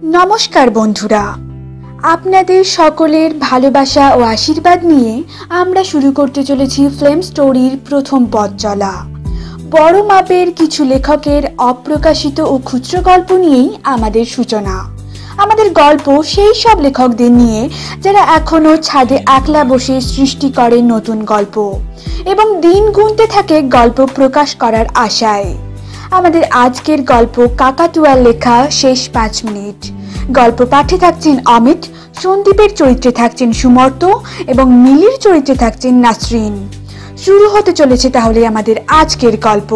নমস্কার বন্ধুরা, আপনাদের সকলের ভালোবাসা ও আশীর্বাদ নিয়ে আমরা শুরু করতে চলেছি ফ্লেম স্টোরির প্রথম পথ চলা। বড় মাপের কিছু লেখকের অপ্রকাশিত ও খুচরো গল্প নিয়েই আমাদের সূচনা। আমাদের গল্প সেই সব লেখকদের নিয়ে যারা এখনো ছাদে একলা বসে সৃষ্টি করে নতুন গল্প এবং দিন গুনতে থাকে গল্প প্রকাশ করার আশায়। আমাদের আজকের গল্প কাকাতুয়ার লেখা শেষ 5 মিনিট। গল্প পাঠে থাকছেন অমিত, সন্দীপের চরিত্রে থাকছেন সুমর্ত এবং মিলির চরিত্রে থাকছেন নাসরিন। শুরু হতে চলেছে তাহলে আমাদের আজকের গল্প।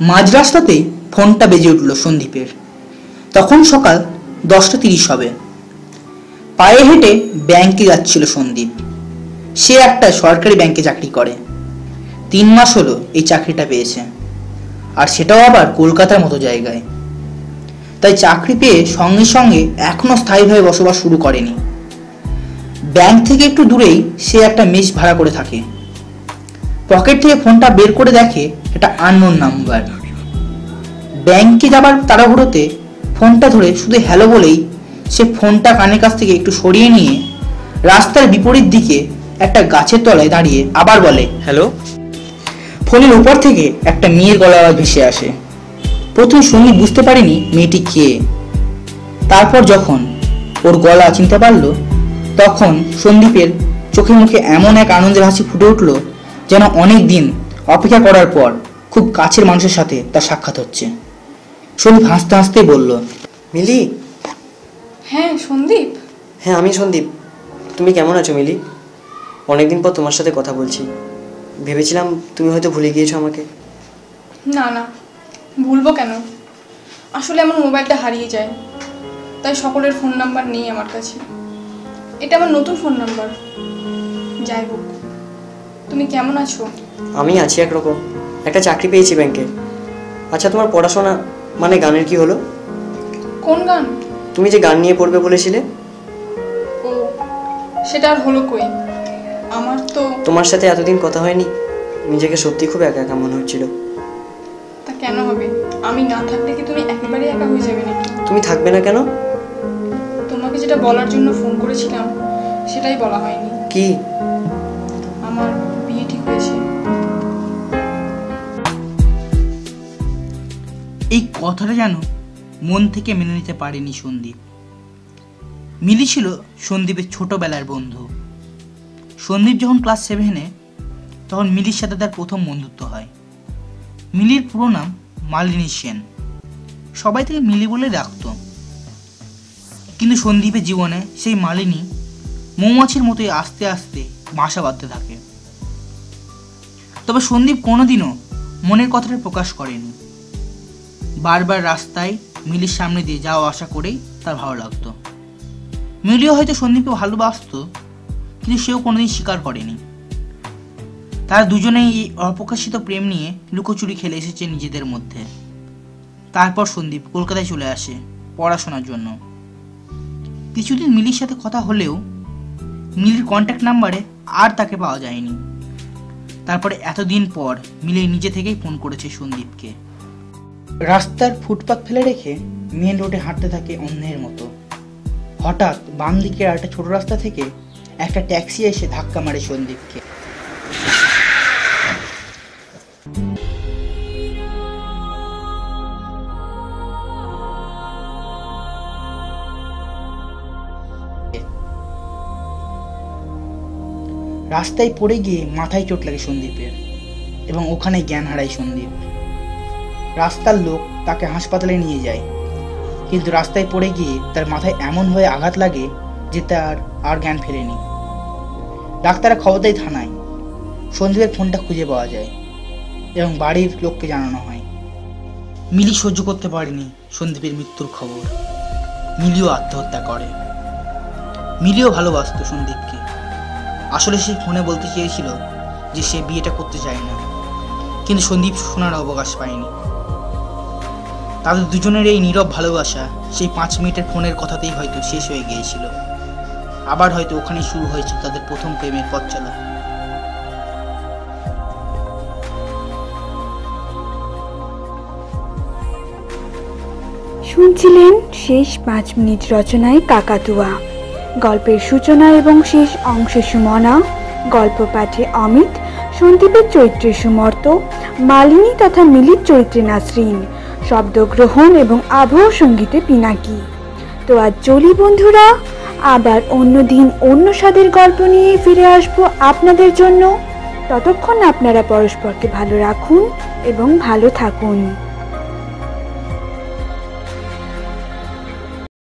মাঝ রাস্তাতেই ফোনটা বেজে উঠল সন্দীপের। তখন সকাল 10:30 হবে। পায়ে হেঁটে ব্যাংকে যাচ্ছিল সন্দীপ। সে একটা সরকারি ব্যাংকে চাকরি করে। 3 মাস হলো এই চাকরিটা পেয়েছে, আর সেটাও আবার কলকাতার মতো জায়গায়। তাই চাকরি পেয়ে সঙ্গে সঙ্গে এখনো স্থায়ীভাবে বসবাস শুরু করেনি। ব্যাংক থেকে একটু দূরেই সে একটা মেস ভাড়া করে থাকে। পকেট থেকে ফোনটা বের করে দেখে এটা আননোন নাম্বার। ব্যাংকে যাবার তাড়াহুড়োতে ফোনটা ধরে শুধু হ্যালো বলেই সে ফোনটা কানের কাছ থেকে একটু সরিয়ে নিয়ে রাস্তার বিপরীত দিকে একটা গাছের তলায় দাঁড়িয়ে আবার বলে হ্যালো। ফোনের উপর থেকে একটা মেয়ের গলা আওয়াজ ভেসে আসে। প্রথমে সন্দীপ বুঝতে পারেনি মেয়েটি কে। তারপর যখন ওর গলা চিনতে পারলো, তখন সন্দীপের চোখে মুখে এমন এক আনন্দের হাসি ফুটে উঠল যেন অনেক দিন অপেক্ষা করার পর খুব কাছের মানুষের সাথে তার সাক্ষাৎ হচ্ছে। সন্দীপ হাসতে হাসতেই বলল, মিলি। হ্যাঁ সন্দীপ। হ্যাঁ আমি সন্দীপ। তুমি কেমন আছো মিলি? অনেকদিন পর তোমার সাথে কথা বলছি। ভেবেছিলাম তুমি হয়তো ভুলে গিয়েছো আমাকে। না না, ভুলবো কেন? আসলে আমার মোবাইলটা হারিয়ে যায়, তাই সকলের ফোন নাম্বার নেই আমার কাছে। এটা আমার নতুন ফোন নাম্বার। যাই হোক, তুমি কেমন আছো? আমি আছি একরকম। একটা চাকরি পেয়েছি ব্যাংকে। আচ্ছা, তোমার পড়াশোনা মানে গানের কি হলো? কোন গান? তুমি যে গান নিয়ে পড়বে বলেছিলে। ও, সেটা আর হলো কই? আমার তো তোমার সাথে এতদিন কথা হয়নি, নিজেকে সত্যি খুব একা একা মনে হচ্ছিল। তা কেন হবে? আমি না থাকলে কি তুমি একেবারে একা হয়ে যাবে নাকি? তুমি থাকবে না কেন? তোমাকে যেটা বলার জন্য ফোন করেছিলাম সেটাই বলা হয়নি। কি? আমার বিয়ে ঠিক হয়েছে। এই কথাটা যেন মন থেকে মেনে নিতে পারেনি সন্দীপ। মিলি ছিল সন্দীপের ছোটবেলার বন্ধু। সন্দীপ যখন ক্লাস 7-এ, তখন মিলির সাথে তার প্রথম বন্ধুত্ব হয়। মিলির পুরো নাম মালিনী সেন। সবাই তাকে মিলি বলে ডাকত। কিন্তু সন্দীপের জীবনে সেই মালিনী মৌমাছির মতোই আস্তে আস্তে বাসা বাঁধতে থাকে। তবে সন্দীপ কোনোদিনও মনের কথাটা প্রকাশ করেনি। বারবার রাস্তায় মিলির সামনে দিয়ে যাওয়া আসা করেই তার ভালো লাগতো। মিলিও হয়তো সন্দীপকে ভালোবাসতো, কিন্তু সেও কোনোদিন স্বীকার করেনি। তারা দুজনেই এই অপ্রকাশিত প্রেম নিয়ে লুকোচুরি খেলে এসেছে নিজেদের মধ্যে। তারপর সন্দীপ কলকাতায় চলে আসে পড়াশোনার জন্য। কিছুদিন মিলির সাথে কথা হলেও মিলির কন্ট্যাক্ট নাম্বারে আর তাকে পাওয়া যায়নি। তারপরে এতদিন পর মিলি নিজে থেকেই ফোন করেছে সন্দীপকে। রাস্তার ফুটপাত ফেলে রেখে মেন রোডে হাঁটতে থাকে অন্যের মতো। হঠাৎ বাম দিকের একটা ছোট রাস্তা থেকে একটা ট্যাক্সি এসে ধাক্কা মারে সন্দীপকে। রাস্তায় পড়ে গিয়ে মাথায় চোট লাগে সন্দীপের এবং ওখানে জ্ঞান হারায় সন্দীপ। রাস্তার লোক তাকে হাসপাতালে নিয়ে যায়, কিন্তু রাস্তায় পড়ে গিয়ে তার মাথায় এমনভাবে আঘাত লাগে যে তার আর জ্ঞান ফেরেনি। ডাক্তাররা খবর দেয় থানায়। সন্দীপের ফোনটা খুঁজে পাওয়া যায় এবং বাড়ির লোককে জানানো হয়। মিলি সহ্য করতে পারেনি সন্দীপের মৃত্যুর খবর। মিলিও আত্মহত্যা করে। মিলিও ভালোবাসত সন্দীপকে। আসলে সে ফোনে বলতে চেয়েছিল যে সে বিয়েটা করতে চায় না, কিন্তু সন্দীপ শোনার অবকাশ পায়নি। তাদের দুজনের এই নীরব ভালোবাসা সেই 5 মিনিটের ফোনের কথাতেই হয়তো শেষ হয়ে গিয়েছিল। আবার হয়তো ওখানেই শুরু হয়েছে তাদের প্রথম প্রেমের পথ চলা। শুনছিলেন শেষ 5 মিনিট রচনায় কাকাতুয়া, গল্পের সূচনা এবং শেষ অংশে সুমনা, গল্প পাঠে অমিত, সন্দীপের চরিত্রে সুমর্ত, মালিনী তথা মিলির চরিত্রে নাসরিন, শব্দগ্রহণ এবং আবহ সঙ্গীতে পিনাকি। তো আজ চলি বন্ধুরা, আবার অন্য দিন অন্য স্বাদের গল্প নিয়ে ফিরে আসবো আপনাদের জন্য। ততক্ষণ আপনারা পরস্পরকে ভালো রাখুন এবং ভালো থাকুন।